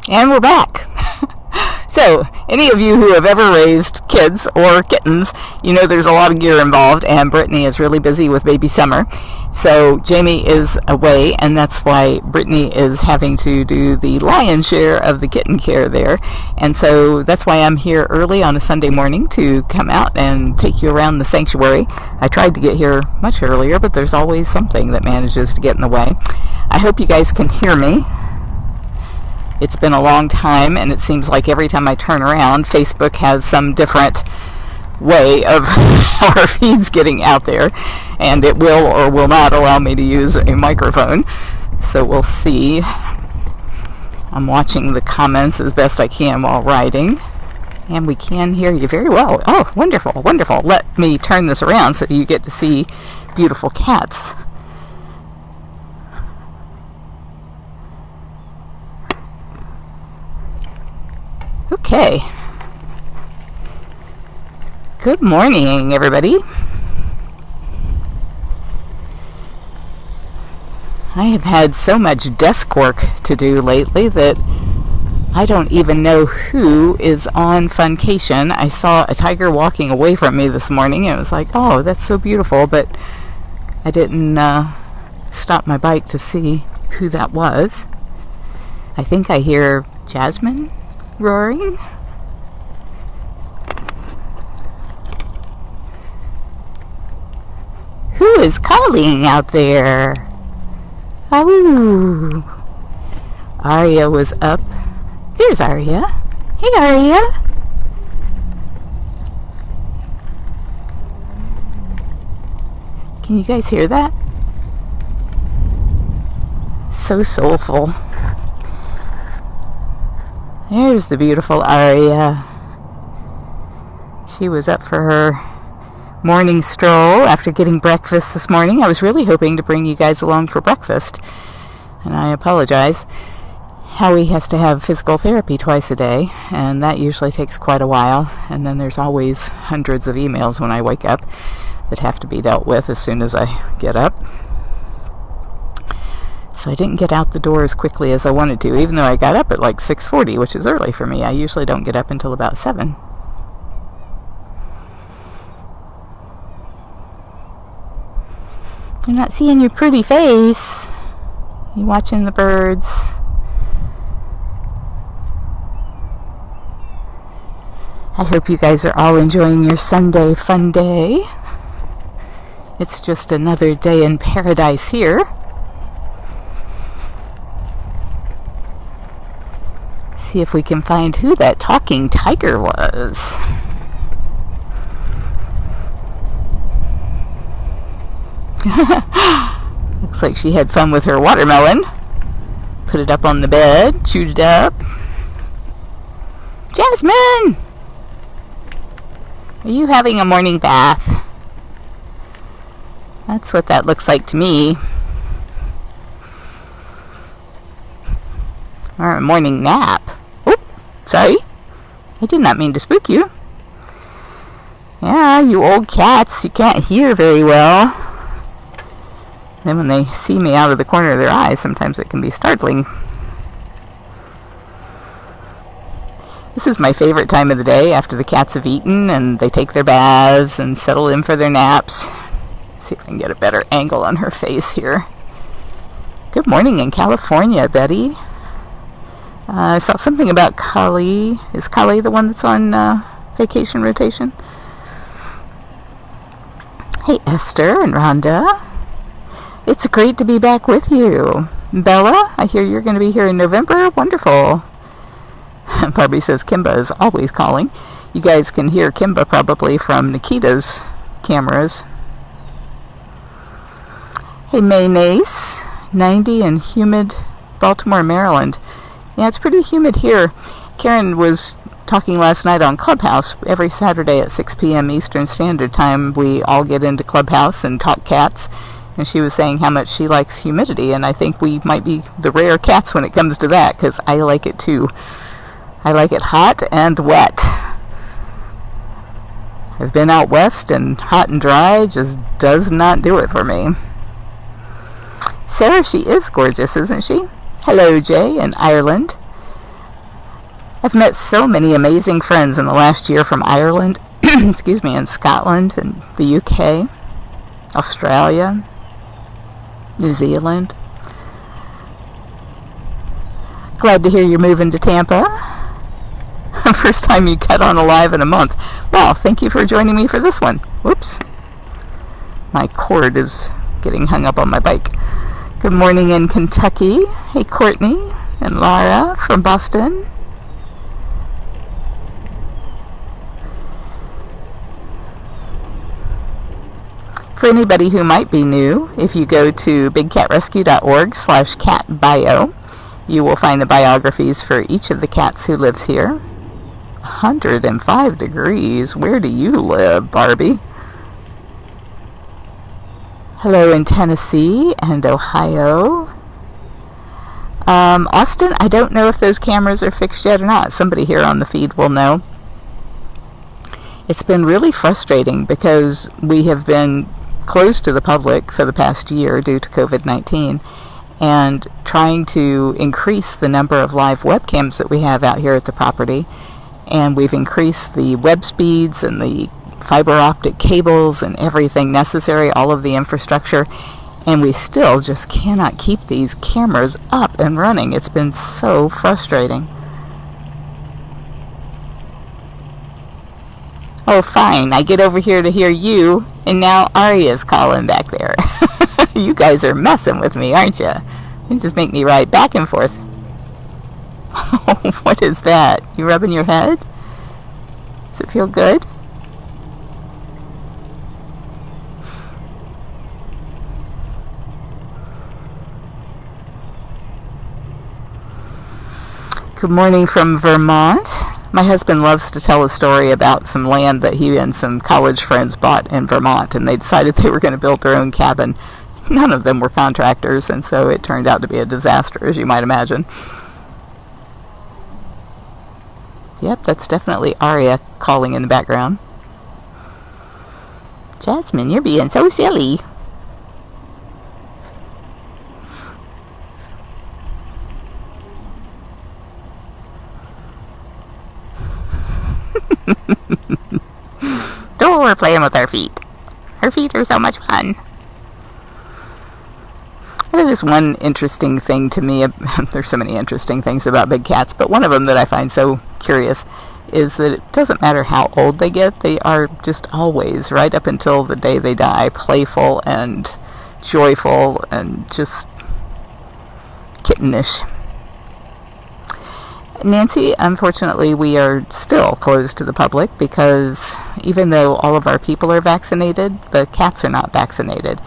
And we're back. So, any of you who have ever raised kids or kittens, you know there's a lot of gear involved, and Brittany is really busy with baby Summer. So, Jamie is away, and that's why Brittany is having to do the lion's share of the kitten care there. And so, that's why I'm here early on a Sunday morning to come out and take you around the sanctuary. I tried to get here much earlier, but there's always something that manages to get in the way. I hope you guys can hear me. It's been a long time, and it seems like every time I turn around, Facebook has some different way of how our feed's getting out there, and it will or will not allow me to use a microphone. So we'll see. I'm watching the comments as best I can while writing, and we can hear you very well. Oh, wonderful, wonderful. Let me turn this around so you get to see beautiful cats. Okay. Good morning, everybody. I have had so much desk work to do lately that I don't even know who is on funcation. I saw a tiger walking away from me this morning, and it was like, oh, that's so beautiful, but I didn't stop my bike to see who that was. I think I hear Jasmine roaring. Who is calling out there? Oh, Aria was up. There's Aria. Hey, Aria. Can you guys hear that? So soulful. There's the beautiful Aria. She was up for her morning stroll after getting breakfast this morning. I was really hoping to bring you guys along for breakfast, and I apologize. Howie has to have physical therapy twice a day, and that usually takes quite a while, and then there's always hundreds of emails when I wake up that have to be dealt with as soon as I get up. So I didn't get out the door as quickly as I wanted to, even though I got up at like 6:40, which is early for me. I usually don't get up until about 7. I'm not seeing your pretty face. You watching the birds? I hope you guys are all enjoying your Sunday fun day. It's just another day in paradise here. See if we can find who that talking tiger was. Looks like she had fun with her watermelon. Put it up on the bed, chewed it up. Jasmine! Are you having a morning bath? That's what that looks like to me. Or a morning nap. Oh, sorry. I did not mean to spook you. Yeah, you old cats, you can't hear very well. Then when they see me out of the corner of their eyes, sometimes it can be startling. This is my favorite time of the day after the cats have eaten and they take their baths and settle in for their naps. See if I can get a better angle on her face here. Good morning in California, Betty. I saw something about Carole. Is Carole the one that's on vacation rotation? Hey, Esther and Rhonda. It's great to be back with you. Bella, I hear you're going to be here in November. Wonderful. Barbie says Kimba is always calling. You guys can hear Kimba probably from Nikita's cameras. Hey, Mayonnaise. 90 and humid Baltimore, Maryland. Yeah, it's pretty humid here. Karen was talking last night on Clubhouse. Every Saturday at 6 p.m. Eastern Standard Time, we all get into Clubhouse and talk cats. And she was saying how much she likes humidity, and I think we might be the rare cats when it comes to that, because I like it too. I like it hot and wet. I've been out west, and hot and dry just does not do it for me. Sarah, she is gorgeous, isn't she? Hello, Jay in Ireland. I've met so many amazing friends in the last year from Ireland, excuse me, and Scotland and the UK, Australia, New Zealand. Glad to hear you're moving to Tampa. First time you cut on a live in a month. Well, thank you for joining me for this one. Whoops. My cord is getting hung up on my bike. Good morning in Kentucky. Hey, Courtney and Laura from Boston. For anybody who might be new, if you go to bigcatrescue.org/catbio, you will find the biographies for each of the cats who lives here. 105 degrees. Where do you live, Barbie? Hello in Tennessee and Ohio. Austin, I don't know if those cameras are fixed yet or not. Somebody here on the feed will know. It's been really frustrating because we have been closed to the public for the past year due to COVID-19, and trying to increase the number of live webcams that we have out here at the property. And we've increased the web speeds and the fiber optic cables and everything necessary, all of the infrastructure, and we still just cannot keep these cameras up and running. It's been so frustrating. Oh, fine. I get over here to hear you, and now Aria's calling back there. You guys are messing with me, aren't you? You just make me ride back and forth. What is that? You rubbing your head? Does it feel good? Good morning from Vermont. My husband loves to tell a story about some land that he and some college friends bought in Vermont, and they decided they were going to build their own cabin. None of them were contractors, and so it turned out to be a disaster, as you might imagine. Yep, that's definitely Aria calling in the background. Jasmine, you're being so silly. Oh, we're playing with our feet. Our feet are so much fun. That is one interesting thing to me. There's so many interesting things about big cats, but one of them that I find so curious is that it doesn't matter how old they get, they are just always, right up until the day they die, playful and joyful and just kittenish. Nancy, unfortunately, we are still closed to the public because even though all of our people are vaccinated, the cats are not vaccinated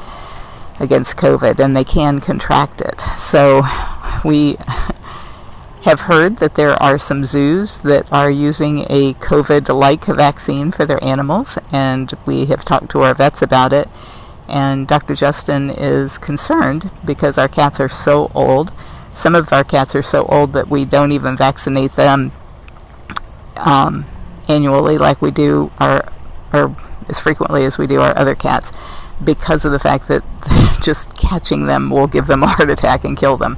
against COVID, and they can contract it. So we have heard that there are some zoos that are using a COVID-like vaccine for their animals, and we have talked to our vets about it, and Dr. Justin is concerned because our cats are so old. Some of our cats are so old that we don't even vaccinate them annually like we do or as frequently as we do our other cats, because of the fact that just catching them will give them a heart attack and kill them.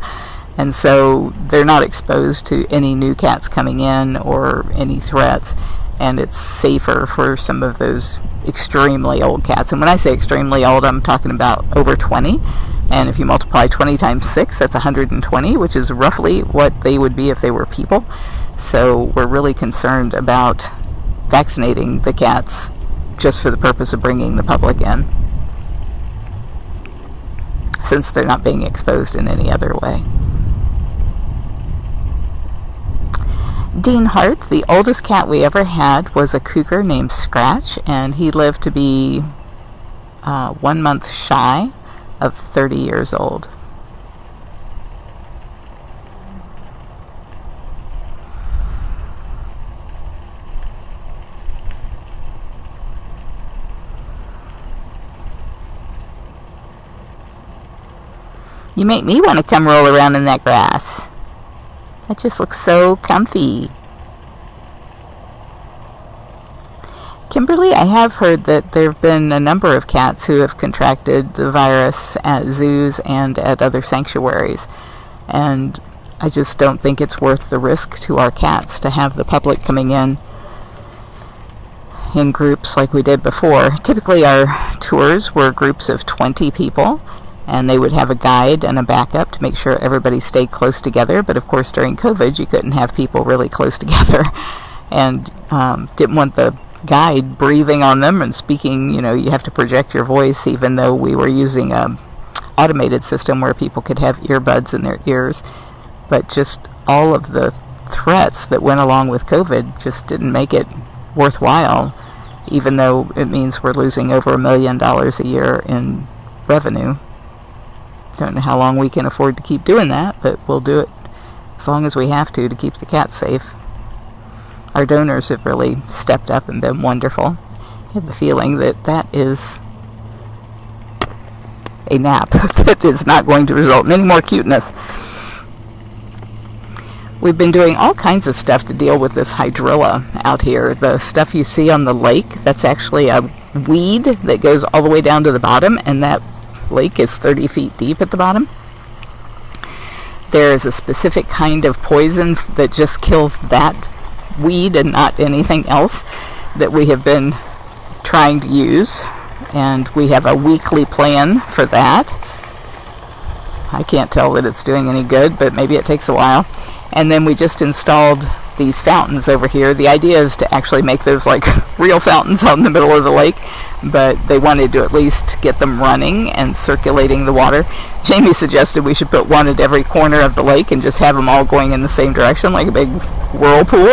And so they're not exposed to any new cats coming in or any threats, and it's safer for some of those extremely old cats. And when I say extremely old, I'm talking about over 20. And if you multiply 20 times 6, that's 120, which is roughly what they would be if they were people. So we're really concerned about vaccinating the cats just for the purpose of bringing the public in, since they're not being exposed in any other way. Dean Hart, the oldest cat we ever had was a cougar named Scratch, and he lived to be 1 month shy of 30 years old. You make me want to come roll around in that grass. That just looks so comfy. Kimberly, I have heard that there have been a number of cats who have contracted the virus at zoos and at other sanctuaries. And I just don't think it's worth the risk to our cats to have the public coming in groups like we did before. Typically our tours were groups of 20 people, and they would have a guide and a backup to make sure everybody stayed close together. But of course during COVID you couldn't have people really close together, and didn't want the guide breathing on them and speaking. You have to project your voice, even though we were using a automated system where people could have earbuds in their ears. But just all of the threats that went along with COVID just didn't make it worthwhile, even though it means we're losing over $1 million a year in revenue. Don't know how long we can afford to keep doing that, but we'll do it as long as we have to keep the cats safe. Our donors have really stepped up and been wonderful. I have the feeling that that is a nap that is not going to result in any more cuteness. We've been doing all kinds of stuff to deal with this hydrilla out here. The stuff you see on the lake, that's actually a weed that goes all the way down to the bottom, and that lake is 30 feet deep at the bottom. There is a specific kind of poison that just kills that weed and not anything else that we have been trying to use, and we have a weekly plan for that. I can't tell that it's doing any good, but maybe it takes a while. And then we just installed these fountains over here. The idea is to actually make those like real fountains out in the middle of the lake, but they wanted to at least get them running and circulating the water. Jamie suggested we should put one at every corner of the lake and just have them all going in the same direction, like a big whirlpool.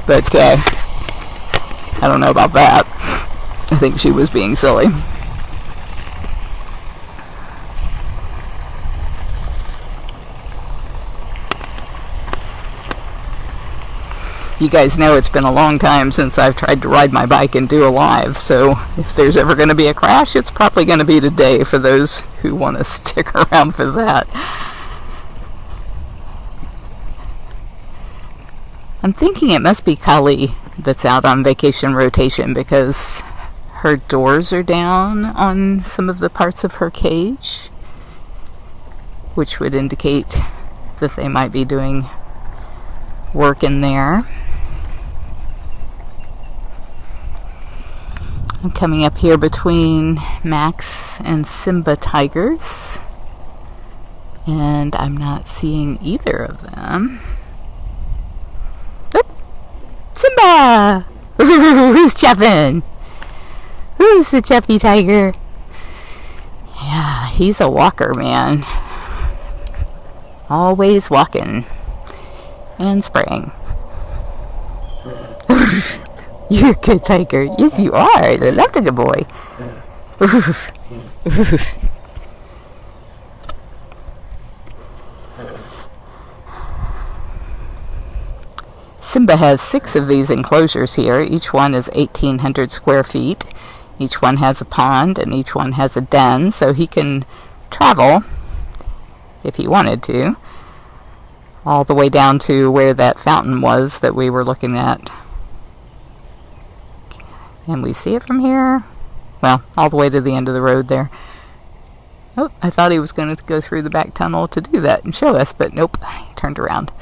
But I don't know about that. I think she was being silly. You guys know it's been a long time since I've tried to ride my bike and do a live, so if there's ever going to be a crash, it's probably going to be today for those who want to stick around for that. I'm thinking it must be Carole that's out on vacation rotation, because her doors are down on some of the parts of her cage, which would indicate that they might be doing work in there. I'm coming up here between Max and Simba tigers, and I'm not seeing either of them. Oh, Simba! Who's chuffing? Who's the chuffy tiger? Yeah, he's a walker, man. Always walking and spraying. You're a good tiger. Yes, you are. I love the good boy. Simba has 6 of these enclosures here. Each one is 1,800 square feet. Each one has a pond, and each one has a den, so he can travel, if he wanted to, all the way down to where that fountain was that we were looking at. Can we see it from here? Well, all the way to the end of the road there. Oh, I thought he was going to go through the back tunnel to do that and show us, but nope, he turned around.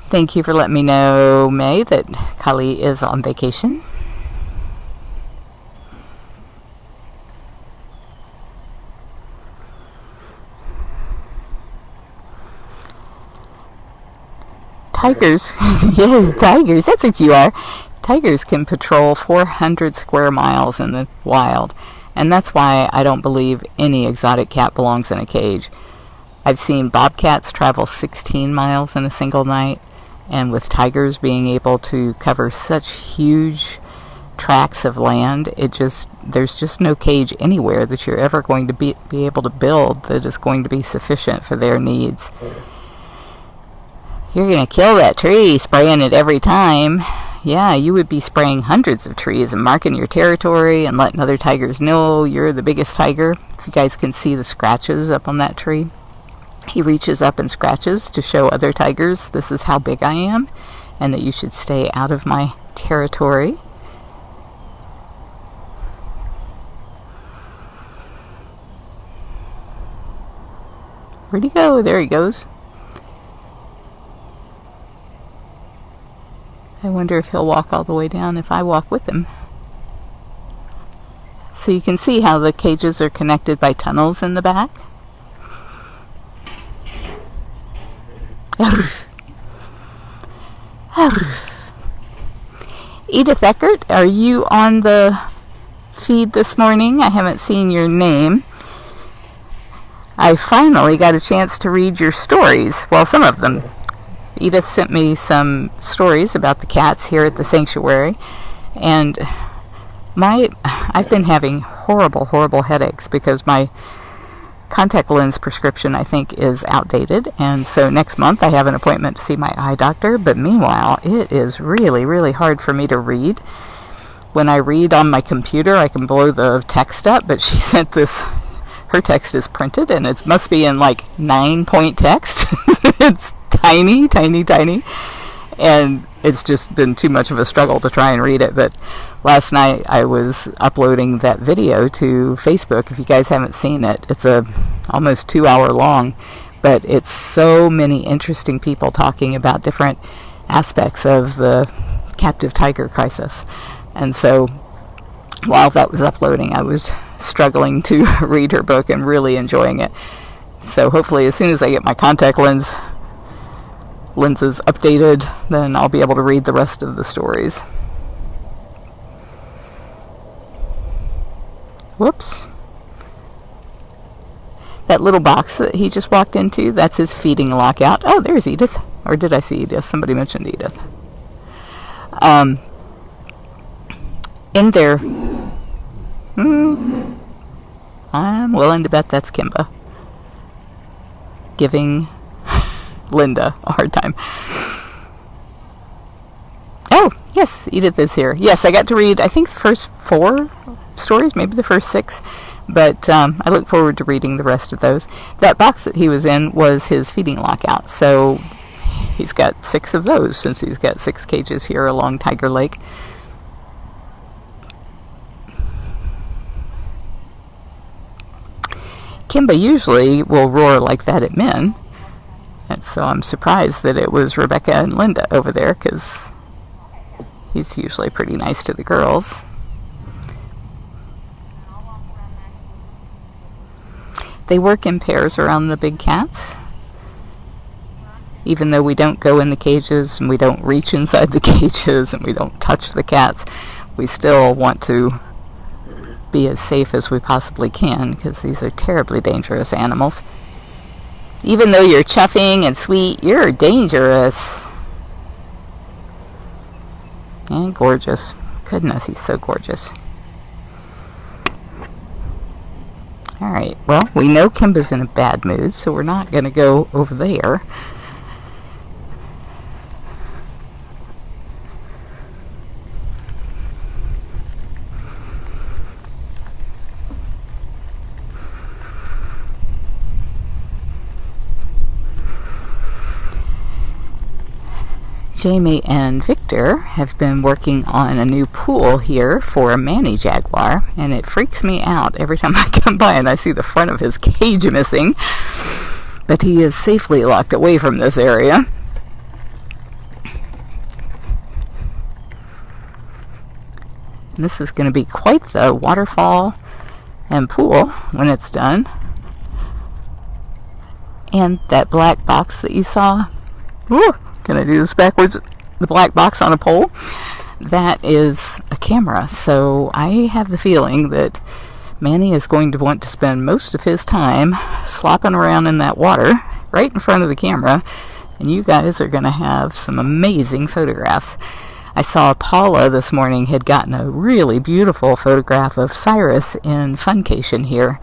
Thank you for letting me know, May, that Carole is on vacation. Tigers, yes, tigers, that's what you are. Tigers can patrol 400 square miles in the wild, and that's why I don't believe any exotic cat belongs in a cage. I've seen bobcats travel 16 miles in a single night, and with tigers being able to cover such huge tracts of land, there's just no cage anywhere that you're ever going to be able to build that is going to be sufficient for their needs. You're going to kill that tree, spraying it every time. Yeah, you would be spraying hundreds of trees and marking your territory and letting other tigers know you're the biggest tiger. If you guys can see the scratches up on that tree. He reaches up and scratches to show other tigers this is how big I am and that you should stay out of my territory. Where'd he go? There he goes. I wonder if he'll walk all the way down if I walk with him. So you can see how the cages are connected by tunnels in the back. Edith Eckert, are you on the feed this morning? I haven't seen your name. I finally got a chance to read your stories. Well, some of them. Edith sent me some stories about the cats here at the sanctuary, and I've been having horrible headaches because my contact lens prescription, I think, is outdated, and so next month I have an appointment to see my eye doctor. But meanwhile, it is really hard for me to read. When I read on my computer, I can blow the text up, but she sent this, her text is printed, and it must be in like 9-point text. It's tiny, and it's just been too much of a struggle to try and read it. But last night I was uploading that video to Facebook. If you guys haven't seen it, it's almost 2 hour long, but it's so many interesting people talking about different aspects of the captive tiger crisis. And so while that was uploading, I was struggling to read her book and really enjoying it. So hopefully as soon as I get my contact lenses updated, then I'll be able to read the rest of the stories. Whoops. That little box that he just walked into, that's his feeding lockout. Oh, there's Edith. Or did I see Edith? Somebody mentioned Edith. In there, I'm willing to bet that's Kimba giving Linda a hard time. Oh, yes, Edith is here. Yes, I got to read, I think, the first 4 stories, maybe the first 6, but I look forward to reading the rest of those. That box that he was in was his feeding lockout, so he's got 6 of those since he's got 6 cages here along Tiger Lake. Kimba usually will roar like that at men, and so I'm surprised that it was Rebecca and Linda over there, because he's usually pretty nice to the girls. They work in pairs around the big cats. Even though we don't go in the cages, and we don't reach inside the cages, and we don't touch the cats, we still want to be as safe as we possibly can, because these are terribly dangerous animals. Even though you're chuffing and sweet, you're dangerous. And gorgeous. Goodness, he's so gorgeous. Alright, well, we know Kimba's in a bad mood, so we're not going to go over there. Jamie and Victor have been working on a new pool here for a Manny Jaguar, and it freaks me out every time I come by and I see the front of his cage missing. But he is safely locked away from this area. And this is going to be quite the waterfall and pool when it's done. And that black box that you saw, woo, can I do this backwards? The black box on a pole, that is a camera. So I have the feeling that Manny is going to want to spend most of his time slopping around in that water right in front of the camera, and you guys are going to have some amazing photographs. I saw Paula this morning had gotten a really beautiful photograph of Cyrus in Funcation here.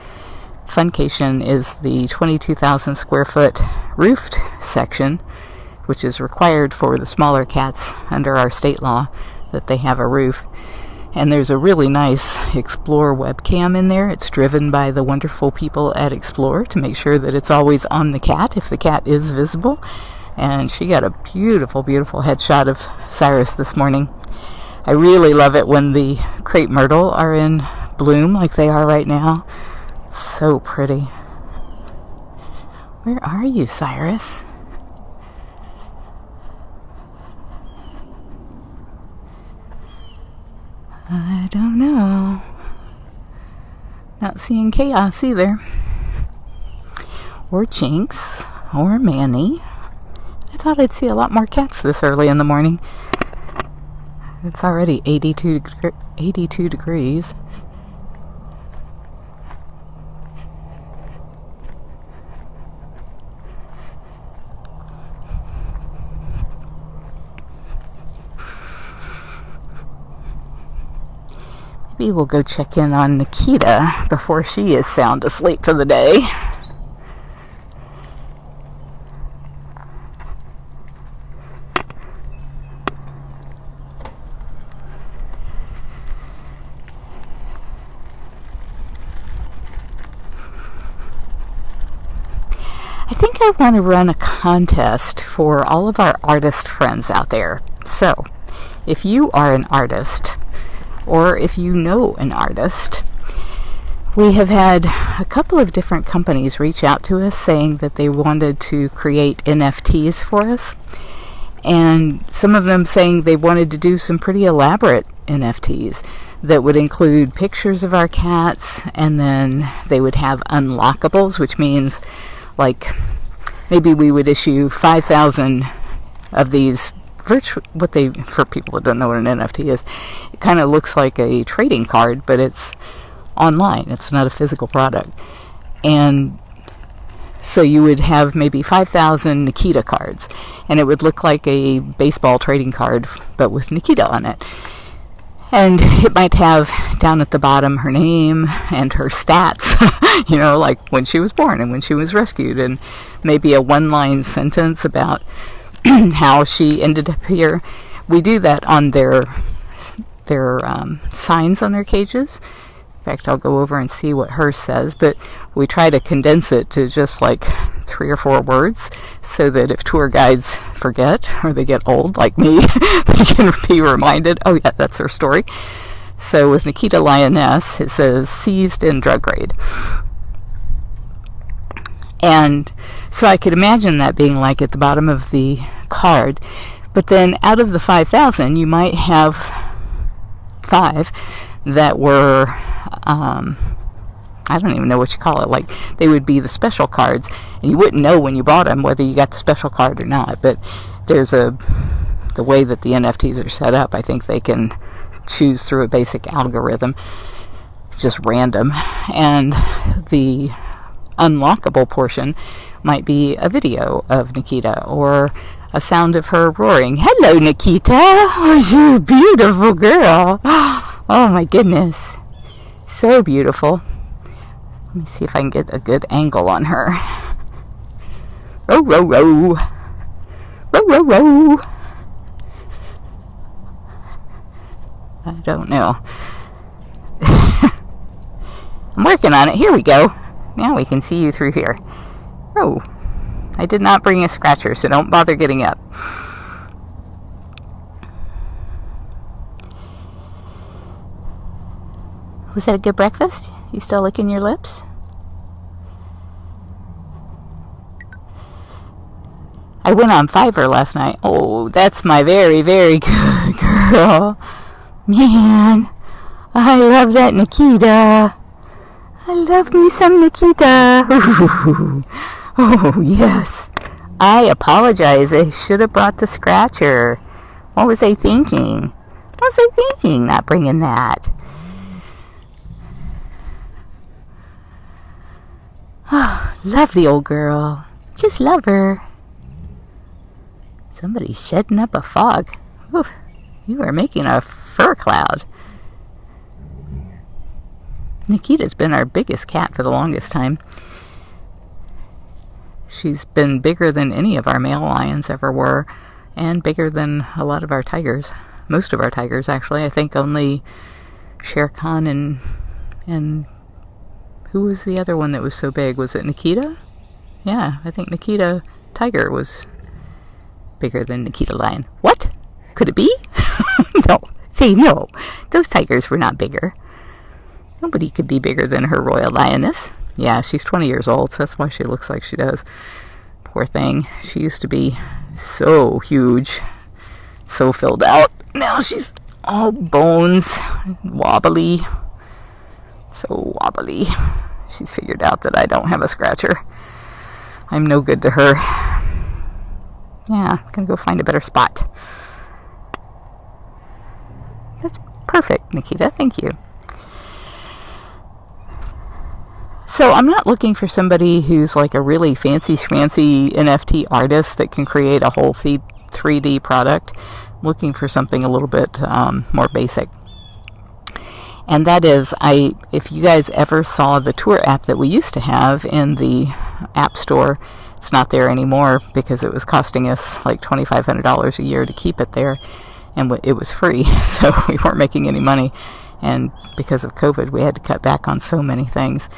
Funcation is the 22,000 square foot roofed section, which is required for the smaller cats under our state law, that they have a roof. And there's a really nice Explore webcam in there. It's driven by the wonderful people at Explore to make sure that it's always on the cat if the cat is visible. And she got a beautiful headshot of Cyrus this morning. I really love it when the crepe myrtle are in bloom like they are right now. It's so pretty. Where are you, Cyrus? I don't know. Not seeing Chaos either. Or Jinx. Or Manny. I thought I'd see a lot more cats this early in the morning. It's already 82 degrees. Maybe we'll go check in on Nikita before she is sound asleep for the day. I think I want to run a contest for all of our artist friends out there. So, if you are an artist, or if you know an artist, we have had a couple of different companies reach out to us saying that they wanted to create NFTs for us, and some of them saying they wanted to do some pretty elaborate NFTs that would include pictures of our cats, and then they would have unlockables, which means like maybe we would issue 5,000 of these for people that don't know what an NFT is, it kind of looks like a trading card, but it's online. It's not a physical product. And so you would have maybe 5,000 Nikita cards, and it would look like a baseball trading card, but with Nikita on it. And it might have down at the bottom her name and her stats, like when she was born and when she was rescued, and maybe a one-line sentence about how she ended up here. We do that on their signs on their cages. In fact, I'll go over and see what hers says, but we try to condense it to just like 3 or 4 words so that if tour guides forget or they get old like me, they can be reminded, oh yeah, that's her story. So with Nikita Lioness, it says seized in drug raid. And so I could imagine that being like at the bottom of the card. But then out of the 5,000, you might have 5 that were, I don't even know what you call it. Like, they would be the special cards. And you wouldn't know when you bought them whether you got the special card or not. But there's the way that the NFTs are set up, I think they can choose through a basic algorithm, just random. And the unlockable portion might be a video of Nikita or a sound of her roaring, "Hello, Nikita! Oh, you beautiful girl! Oh my goodness, so beautiful." Let me see if I can get a good angle on her. Row, row, row, row, row, row. I don't know. I'm working on it. Here we go. Now we can see you through here. Oh, I did not bring a scratcher, so don't bother getting up. Was that a good breakfast? You still licking your lips? I went on Fiverr last night. Oh, that's my very, very good girl. Man, I love that Nikita. I love me some Nikita. Ooh. Oh, yes. I apologize. I should have brought the scratcher. What was I thinking? What was I thinking not bringing that? Oh, love the old girl. Just love her. Somebody's shedding up a fog. Ooh, you are making a fur cloud. Nikita's been our biggest cat for the longest time. She's been bigger than any of our male lions ever were, and bigger than a lot of our tigers. Most of our tigers, actually. I think only Shere Khan and who was the other one that was so big? Was it Nikita? Yeah, I think Nikita Tiger was bigger than Nikita Lion. What? Could it be? No. Say no. Those tigers were not bigger. Nobody could be bigger than her Royal Lioness. Yeah, she's 20 years old, so that's why she looks like she does. Poor thing. She used to be so huge, so filled out. Now she's all bones, wobbly. So wobbly. She's figured out that I don't have a scratcher. I'm no good to her. Yeah, I'm gonna go find a better spot. That's perfect, Nikita. Thank you. So I'm not looking for somebody who's like a really fancy schmancy NFT artist that can create a whole 3D product. I'm looking for something a little bit more basic. And that is, if you guys ever saw the tour app that we used to have in the App Store, it's not there anymore because it was costing us like $2,500 a year to keep it there, and it was free, so we weren't making any money. And because of COVID, we had to cut back on so many things,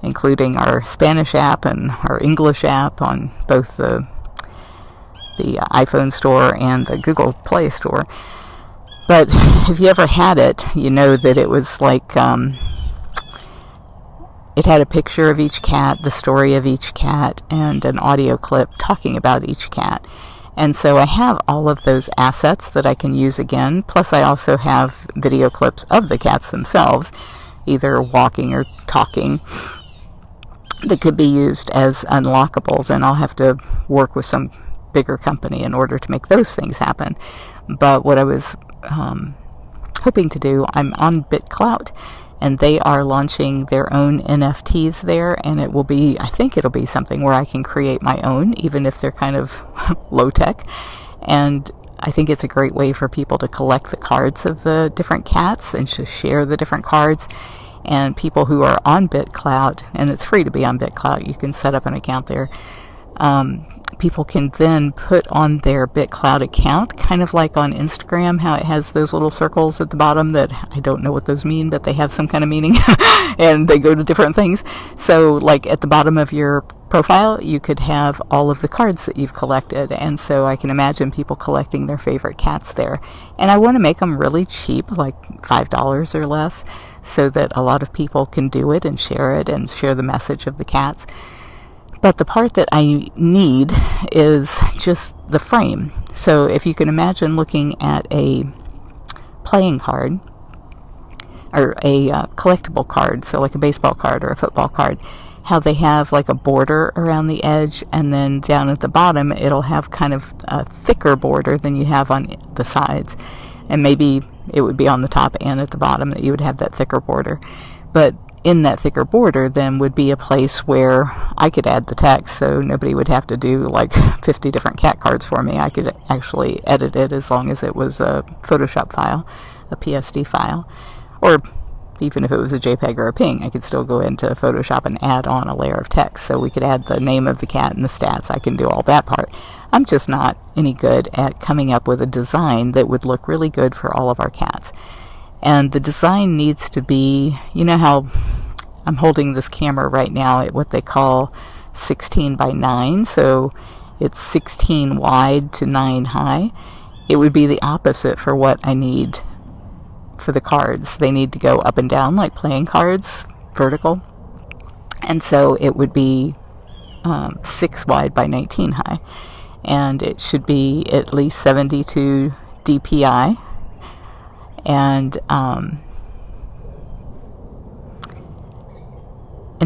including our Spanish app and our English app on both the iPhone store and the Google Play store. But if you ever had it, you know that it was like, it had a picture of each cat, the story of each cat, and an audio clip talking about each cat. And so I have all of those assets that I can use again, plus I also have video clips of the cats themselves, either walking or talking, that could be used as unlockables, and I'll have to work with some bigger company in order to make those things happen. But what I was hoping to do, I'm on BitClout, and they are launching their own NFTs there, and it will be, I think it'll be something where I can create my own, even if they're kind of low tech. And I think it's a great way for people to collect the cards of the different cats and to share the different cards. And people who are on BitClout, and it's free to be on BitClout, you can set up an account there. People can then put on their BitClout account, kind of like on Instagram, how it has those little circles at the bottom that I don't know what those mean, but they have some kind of meaning, and they go to different things. So, like at the bottom of your profile, you could have all of the cards that you've collected, and so I can imagine people collecting their favorite cats there. And I want to make them really cheap, like $5 or less, so that a lot of people can do it and share the message of the cats. But the part that I need is just the frame. So if you can imagine looking at a playing card, or a collectible card, so like a baseball card or a football card, how they have like a border around the edge, and then down at the bottom it'll have kind of a thicker border than you have on the sides. And maybe it would be on the top and at the bottom that you would have that thicker border. But in that thicker border then would be a place where I could add the text, so nobody would have to do like 50 different cat cards for me. I could actually edit it as long as it was a Photoshop file, a PSD file, or even if it was a JPEG or a PNG, I could still go into Photoshop and add on a layer of text, so we could add the name of the cat and the stats. I can do all that part. I'm just not any good at coming up with a design that would look really good for all of our cats. And the design needs to be, you know how I'm holding this camera right now at what they call 16 by 9, so it's 16 wide to 9 high. It would be the opposite for what I need for the cards. They need to go up and down like playing cards, vertical. And so it would be 6 wide by 19 high. And it should be at least 72 DPI. And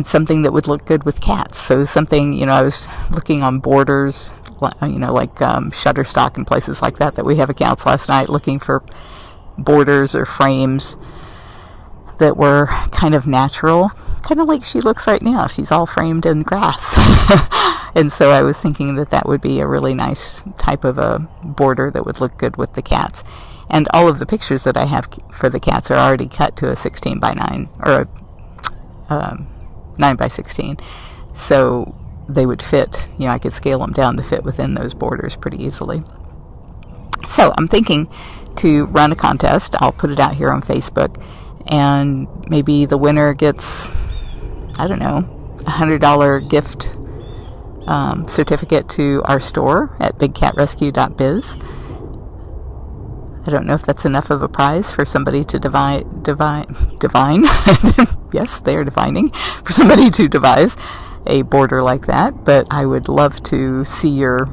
something that would look good with cats. So something, you know, I was looking on Borders, you know, like Shutterstock and places like that we have accounts last night, looking for borders or frames that were kind of natural, kind of like she looks right now. She's all framed in grass. And so I was thinking that that would be a really nice type of a border that would look good with the cats. And all of the pictures that I have for the cats are already cut to a 16 by 9, or a 9 by 16. So they would fit, you know, I could scale them down to fit within those borders pretty easily. So I'm thinking to run a contest. I'll put it out here on Facebook, and maybe the winner gets, I don't know, $100 gift certificate to our store at bigcatrescue.biz. I don't know if that's enough of a prize for somebody to divine. Yes, they are divining. For somebody to devise a border like that, but I would love to see your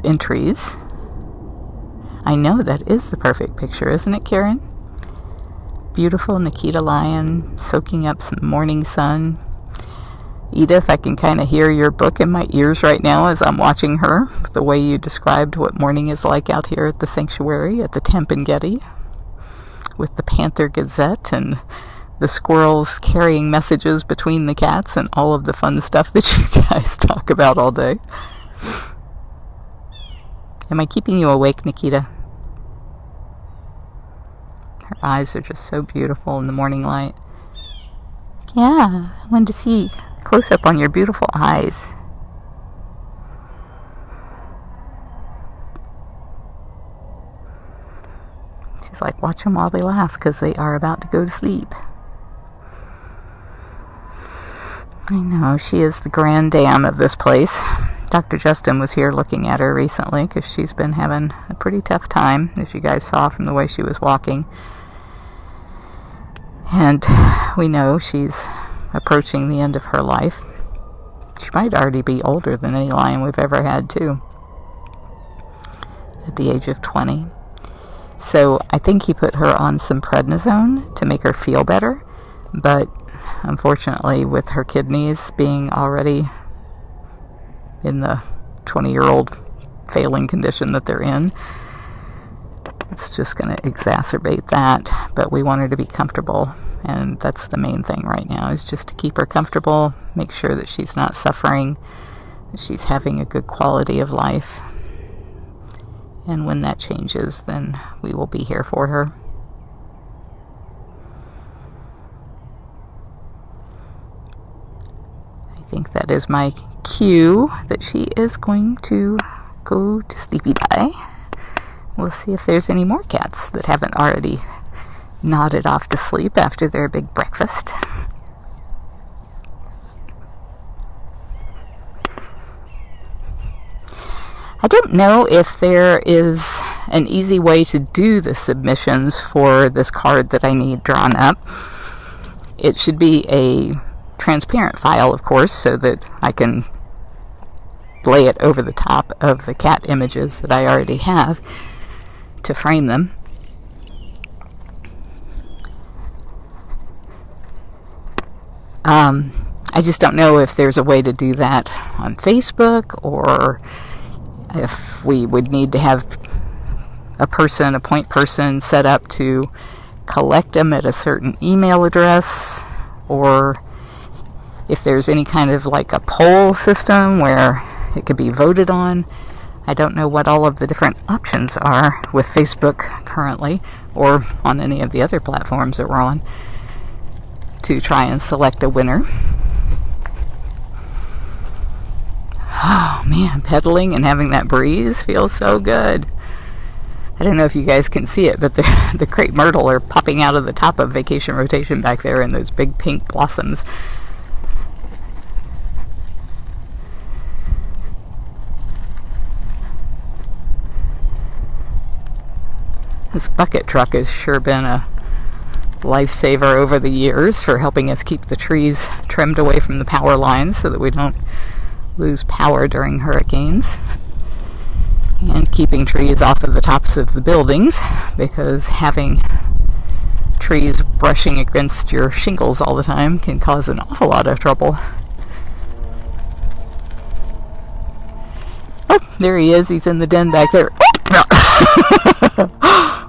entries. I know that is the perfect picture, isn't it, Karen? Beautiful Nikita lion soaking up some morning sun. Edith, I can kind of hear your book in my ears right now as I'm watching her, the way you described what morning is like out here at the sanctuary at the Tempengeti, with the Panther Gazette and the squirrels carrying messages between the cats and all of the fun stuff that you guys talk about all day. Am I keeping you awake, Nikita? Her eyes are just so beautiful in the morning light. Yeah, I wanted to see close up on your beautiful eyes. She's like, watch them while they last, because they are about to go to sleep. I know, she is the grand dame of this place. Dr. Justin was here looking at her recently, because she's been having a pretty tough time, as you guys saw from the way she was walking. And we know she's approaching the end of her life. She might already be older than any lion we've ever had, too, at the age of 20. So I think he put her on some prednisone to make her feel better, but unfortunately, with her kidneys being already in the 20-year-old failing condition that they're in, it's just going to exacerbate that. But we want her to be comfortable, and that's the main thing right now, is just to keep her comfortable, make sure that she's not suffering, that she's having a good quality of life. And when that changes, then we will be here for her. I think that is my cue that she is going to go to sleepy bye. We'll see if there's any more cats that haven't already nodded off to sleep after their big breakfast. I don't know if there is an easy way to do the submissions for this card that I need drawn up. It should be a transparent file, of course, so that I can lay it over the top of the cat images that I already have to frame them. I just don't know if there's a way to do that on Facebook, or if we would need to have a point person set up to collect them at a certain email address, or if there's any kind of like a poll system where it could be voted on. I don't know what all of the different options are with Facebook currently, or on any of the other platforms that we're on, to try and select a winner. Oh man, pedaling and having that breeze feels so good. I don't know if you guys can see it, but the crepe myrtle are popping out of the top of Vacation Rotation back there in those big pink blossoms. This bucket truck has sure been a lifesaver over the years for helping us keep the trees trimmed away from the power lines so that we don't lose power during hurricanes, and keeping trees off of the tops of the buildings, because having trees brushing against your shingles all the time can cause an awful lot of trouble. Oh, there he is. He's in the den back there.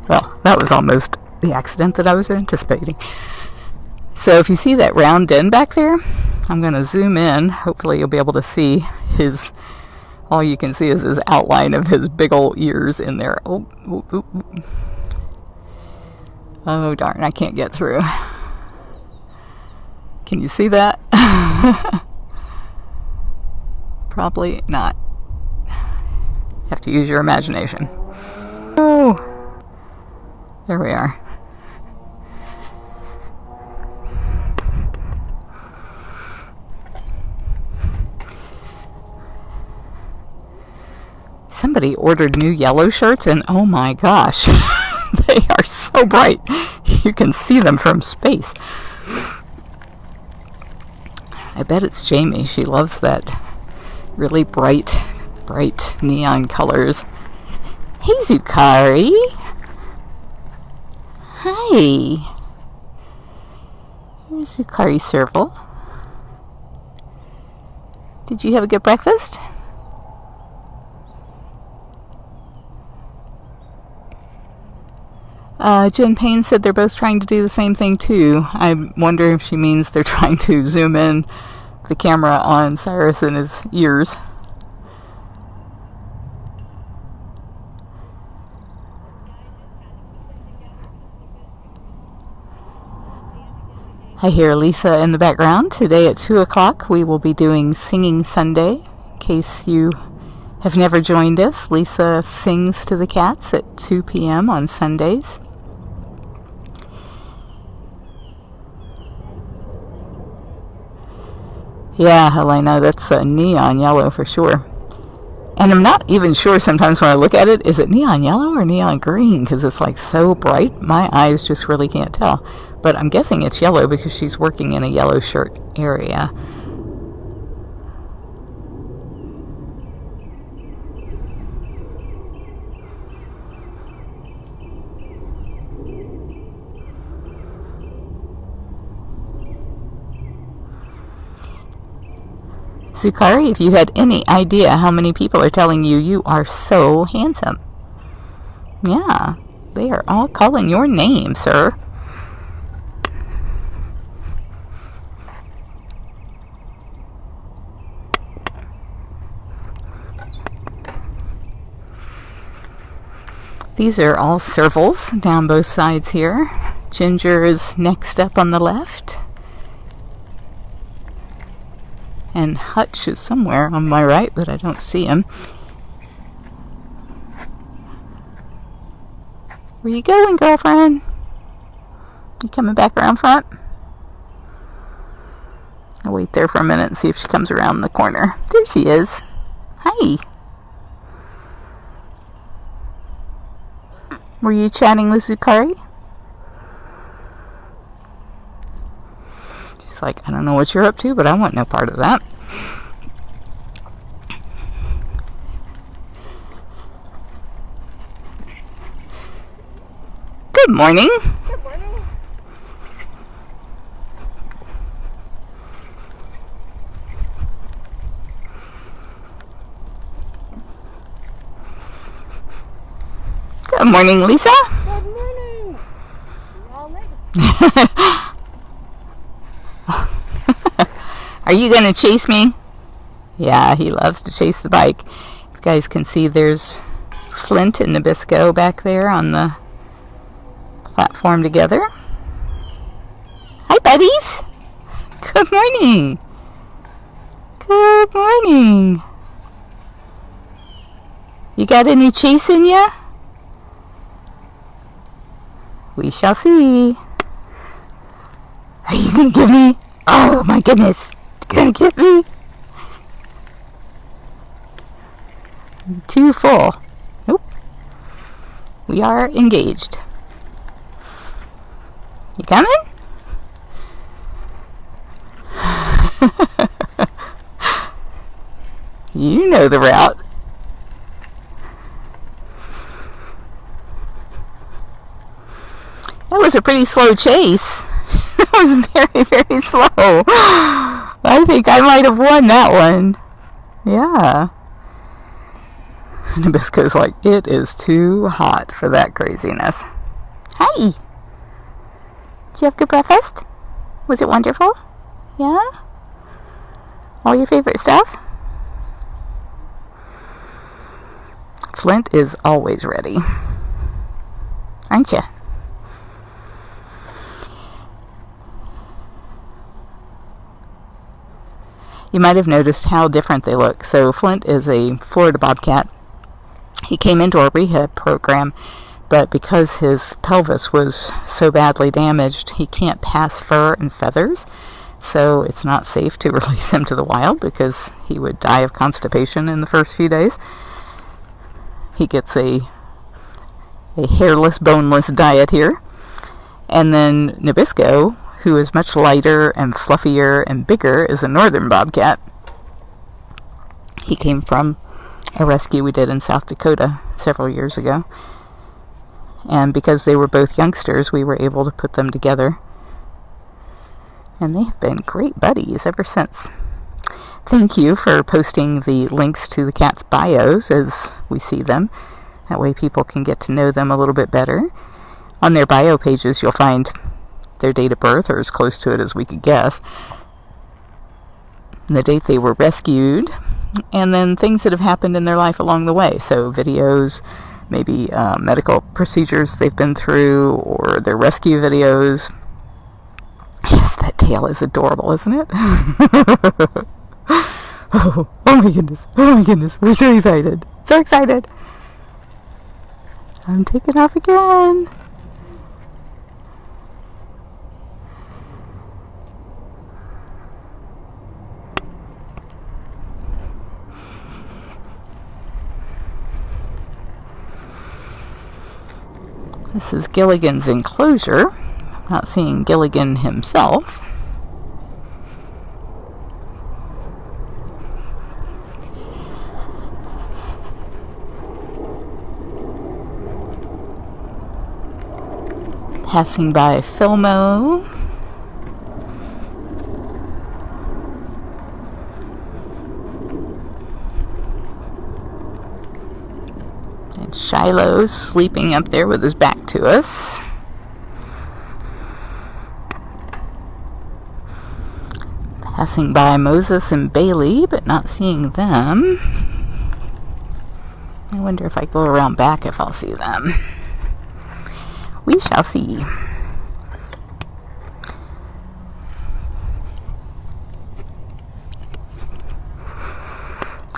Well, that was almost the accident that I was anticipating. So if you see that round den back there, I'm going to zoom in. Hopefully you'll be able to see all you can see is his outline of his big old ears in there. Oh darn, I can't get through. Can you see that? Probably not. Have to use your imagination. Oh, there we are. Somebody ordered new yellow shirts, and oh my gosh, they are so bright. You can see them from space. I bet it's Jamie. She loves that really bright neon colors. Hey, Zukari. Hi. Here's Zukari Serval. Did you have a good breakfast? Jen Payne said they're both trying to do the same thing too. I wonder if she means they're trying to zoom in the camera on Cyrus and his ears. I hear Lisa in the background. Today at 2 o'clock we will be doing Singing Sunday. In case you have never joined us, Lisa sings to the cats at 2 p.m. on Sundays. Yeah, Helena, that's neon yellow for sure. And I'm not even sure sometimes when I look at it, is it neon yellow or neon green? Because it's like so bright, my eyes just really can't tell. But I'm guessing it's yellow because she's working in a yellow shirt area. Zukari, if you had any idea how many people are telling you you are so handsome. Yeah, they are all calling your name, sir. These are all servals down both sides here. Ginger is next up on the left. And Hutch is somewhere on my right, but I don't see him. Where you going, girlfriend? You coming back around front? I'll wait there for a minute and see if she comes around the corner. There she is. Hi. Were you chatting with Zukari? She's like, I don't know what you're up to, but I want no part of that. Good morning. Good morning. Good morning, Lisa. Good morning. See y'all later. Are you going to chase me? Yeah, he loves to chase the bike. You guys can see there's Flint and Nabisco back there on the platform together. Hi, buddies. Good morning. Good morning. You got any chase in ya? We shall see. Are you going to get me? Oh, my goodness. You're going to get me? I'm too full. Nope. We are engaged. You coming? You know the route. That was a pretty slow chase. That was very, very slow. I think I might have won that one. Yeah. Nabisco's like, it is too hot for that craziness. Hi. Did you have good breakfast? Was it wonderful? Yeah? All your favorite stuff? Flint is always ready. Aren't you? You might have noticed how different they look. So Flint is a Florida Bobcat. He came into our rehab program, but because his pelvis was so badly damaged, he can't pass fur and feathers. So it's not safe to release him to the wild because he would die of constipation in the first few days. he gets a hairless, boneless diet here. And then Nabisco, who is much lighter and fluffier and bigger, is a northern bobcat. He came from a rescue we did in South Dakota several years ago. And because they were both youngsters, we were able to put them together. And they have been great buddies ever since. Thank you for posting the links to the cats' bios as we see them. That way people can get to know them a little bit better. On their bio pages, you'll find their date of birth, or as close to it as we could guess, the date they were rescued, and then things that have happened in their life along the way. So videos, maybe medical procedures they've been through, or their rescue videos. Yes, that tail is adorable, isn't it? Oh my goodness. Oh my goodness. We're so excited. So excited. I'm taking off again. This is Gilligan's enclosure. I'm not seeing Gilligan himself. Passing by Filmo. And Shiloh's sleeping up there with his back to us. Passing by Moses and Bailey, but not seeing them. I wonder if I go around back if I'll see them. We shall see.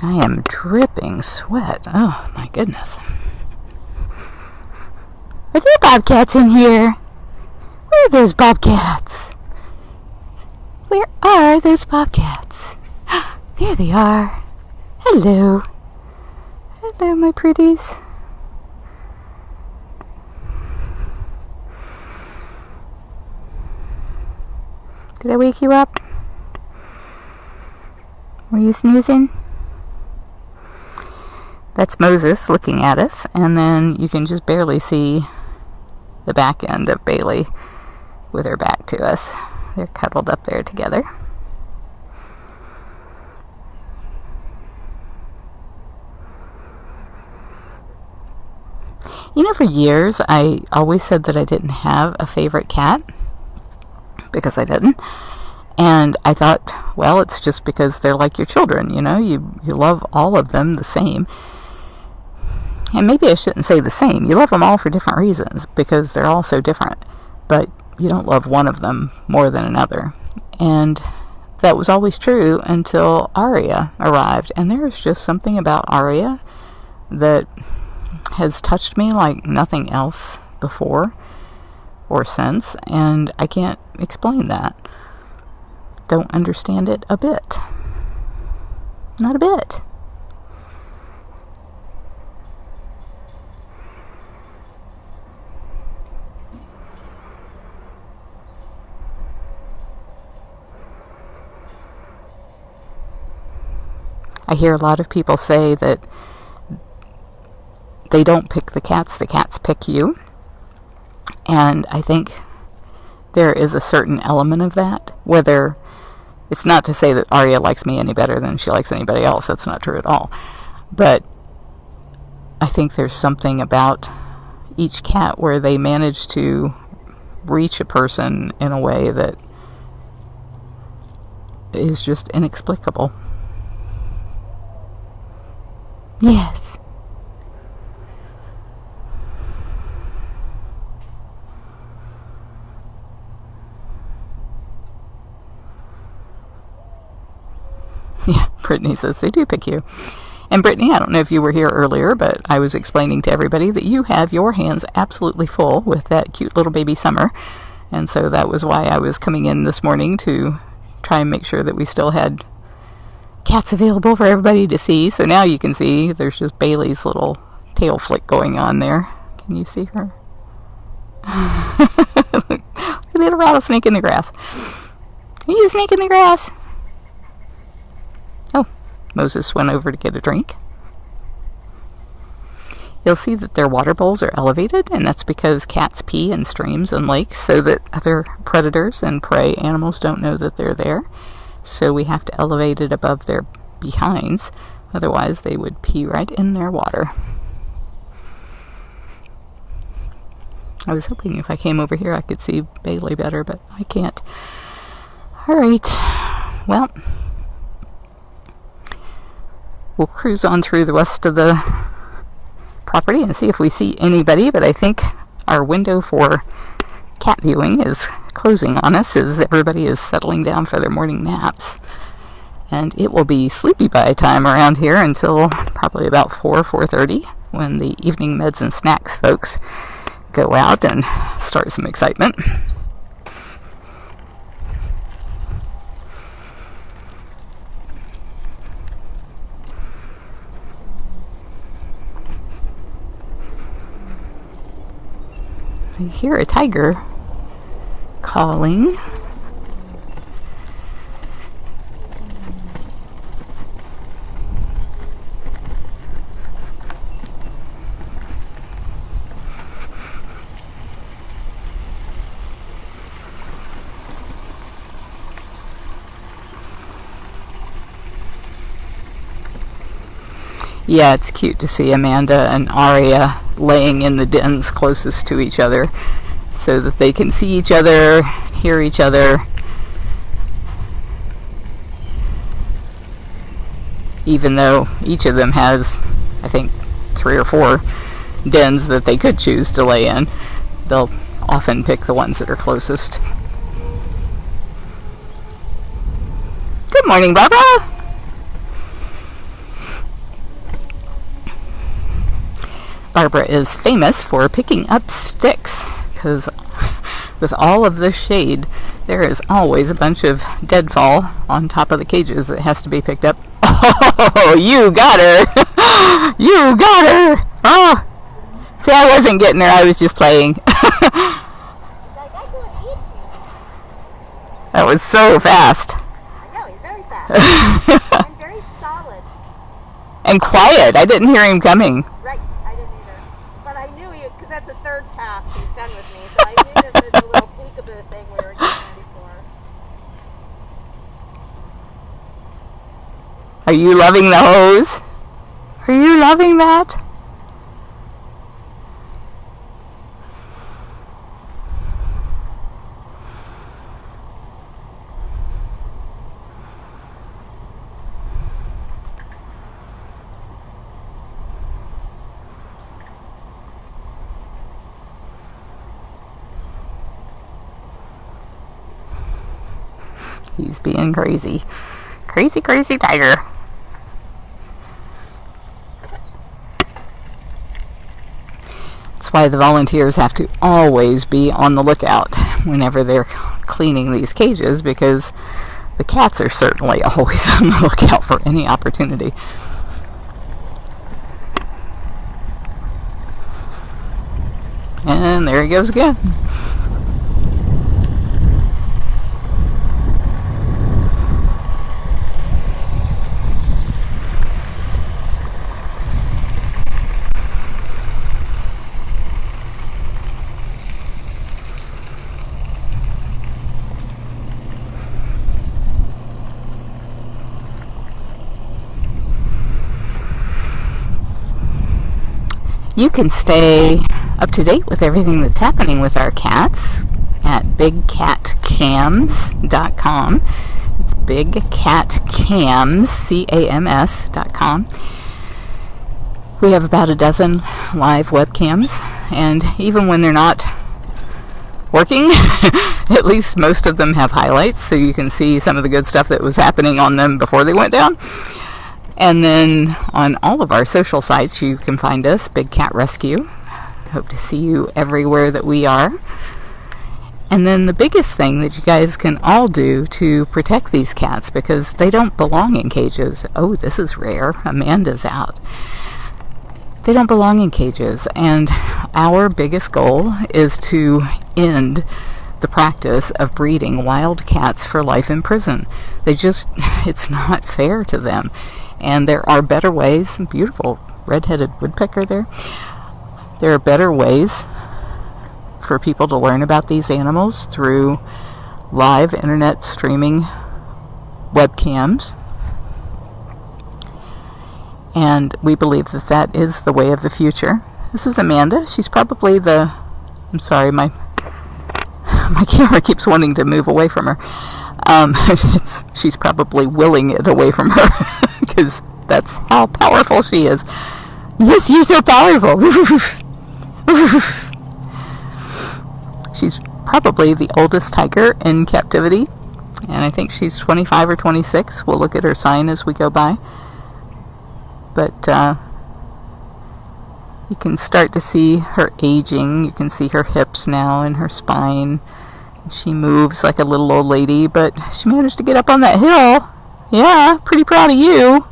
I am dripping sweat. Oh my goodness. Are there bobcats in here? Where are those bobcats? Where are those bobcats? There they are. Hello. Hello, my pretties. Did I wake you up? Were you snoozing? That's Moses looking at us, and then you can just barely see the back end of Bailey with her back to us. They're cuddled up there together. You know, for years, I always said that I didn't have a favorite cat, because I didn't. And I thought, well, it's just because they're like your children, you know, you love all of them the same. And maybe I shouldn't say the same. You love them all for different reasons, because they're all so different. But you don't love one of them more than another. And that was always true until Aria arrived. And there's just something about Aria that has touched me like nothing else before or since, and I can't explain that. Don't understand it a bit. Not a bit. I hear a lot of people say that they don't pick the cats pick you. And I think there is a certain element of that, whether it's not to say that Aria likes me any better than she likes anybody else. That's not true at all. But I think there's something about each cat where they manage to reach a person in a way that is just inexplicable. Yes. Yeah, Brittany says they do pick you. And Brittany, I don't know if you were here earlier, but I was explaining to everybody that you have your hands absolutely full with that cute little baby Summer. And so that was why I was coming in this morning to try and make sure that we still had cats available for everybody to see. So now you can see there's just Bailey's little tail flick going on there. Can you see her? Look at the little rattlesnake in the grass. Are you a snake in the grass? Oh, Moses went over to get a drink. You'll see that their water bowls are elevated, and that's because cats pee in streams and lakes so that other predators and prey animals don't know that they're there. So we have to elevate it above their behinds, otherwise they would pee right in their water. I was hoping if I came over here I could see Bailey better, but I can't. Alright, well, we'll cruise on through the rest of the property and see if we see anybody, but I think our window for cat viewing is closing on us as everybody is settling down for their morning naps. And it will be sleepy by time around here until probably about 4:30 when the evening meds and snacks folks go out and start some excitement. I hear a tiger calling. Yeah, it's cute to see Amanda and Aria laying in the dens closest to each other so that they can see each other, hear each other. Even though each of them has, I think, 3 or 4 dens that they could choose to lay in, they'll often pick the ones that are closest. Good morning, Barbara! Barbara is famous for picking up sticks, because with all of this shade, there is always a bunch of deadfall on top of the cages that has to be picked up. Oh, you got her! You got her! Oh! See, I wasn't getting her, I was just playing. That was so fast. I know, he's very fast. And very solid. And quiet. I didn't hear him coming. Right, I didn't either. But I knew he, because that's the 3rd pass he's done with me, so I knew that there's a little peekaboo thing we were getting ready for. Are you loving the hose? Are you loving that? He's being crazy. Crazy, crazy tiger. That's why the volunteers have to always be on the lookout whenever they're cleaning these cages, because the cats are certainly always on the lookout for any opportunity. And there he goes again. You can stay up to date with everything that's happening with our cats at bigcatcams.com. It's bigcatcams.com. We have about a dozen live webcams, and even when they're not working, at least most of them have highlights, so you can see some of the good stuff that was happening on them before they went down. And then on all of our social sites, you can find us, Big Cat Rescue. Hope to see you everywhere that we are. And then the biggest thing that you guys can all do to protect these cats, because they don't belong in cages. Oh, this is rare. Amanda's out. They don't belong in cages. And our biggest goal is to end the practice of breeding wild cats for life in prison. It's not fair to them. And there are better ways. Beautiful red-headed woodpecker there. There are better ways for people to learn about these animals through live internet streaming webcams. And we believe that that is the way of the future. This is Amanda. She's probably I'm sorry, my camera keeps wanting to move away from her. She's probably willing it away from her because that's how powerful she is. Yes, you're so powerful. She's probably the oldest tiger in captivity, and I think she's 25 or 26. We'll look at her sign as we go by. But you can start to see her aging. You can see her hips now and her spine. She moves like a little old lady, but she managed to get up on that hill. Yeah, pretty proud of you.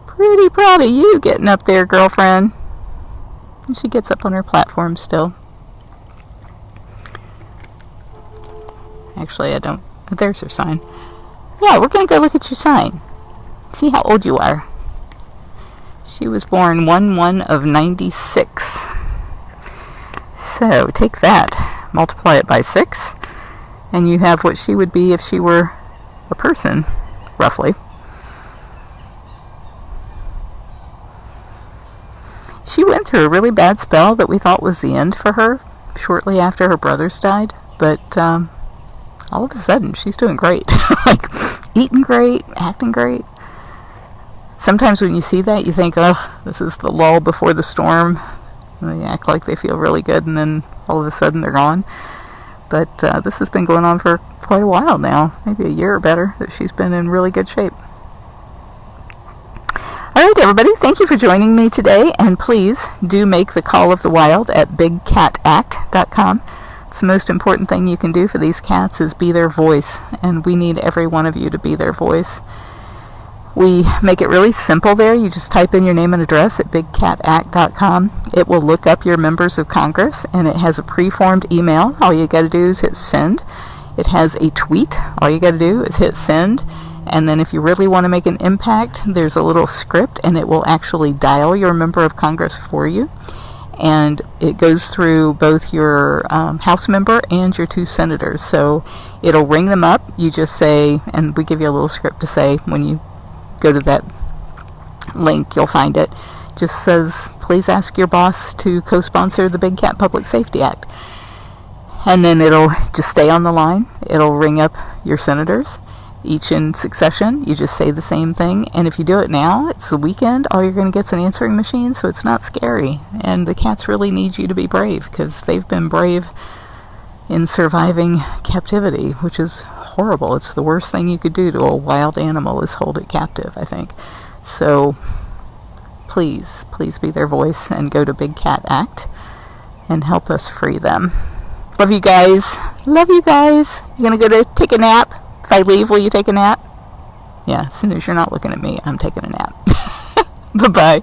Pretty proud of you getting up there, girlfriend. And she gets up on her platform still. Actually, I don't. There's her sign. Yeah, we're going to go look at your sign. See how old you are. She was born 1/1 of 96. So take that, multiply it by 6, and you have what she would be if she were a person, roughly. She went through a really bad spell that we thought was the end for her shortly after her brothers died, but all of a sudden she's doing great. Like, eating great, acting great. Sometimes when you see that, you think, oh, this is the lull before the storm. They act like they feel really good, and then all of a sudden they're gone. But this has been going on for quite a while now, maybe a year or better, that she's been in really good shape. All right, everybody, thank you for joining me today, and please do make the call of the wild at bigcatact.com. It's the most important thing you can do for these cats is be their voice, and we need every one of you to be their voice. We make it really simple there. You just type in your name and address at bigcatact.com. It will look up your members of Congress, and it has a preformed email. All you got to do is hit send. It has a tweet. All you got to do is hit send. And then if you really want to make an impact, there's a little script, and it will actually dial your member of Congress for you. And it goes through both your House member and your 2 senators. So it'll ring them up. You just say, and we give you a little script to say when you go to that link, you'll find it. Just says, please ask your boss to co-sponsor the Big Cat Public Safety Act. And then it'll just stay on the line. It'll ring up your senators, each in succession. You just say the same thing. And if you do it now, it's the weekend, all you're going to get is an answering machine, so it's not scary. And the cats really need you to be brave, because they've been brave in surviving captivity, which is horrible. It's the worst thing you could do to a wild animal is hold it captive, I think. So please be their voice and go to Big Cat Act and help us free them. Love you guys. Love you guys. You gonna go to take a nap? If I leave, will you take a nap? Yeah, as soon as you're not looking at me, I'm taking a nap. Bye-bye.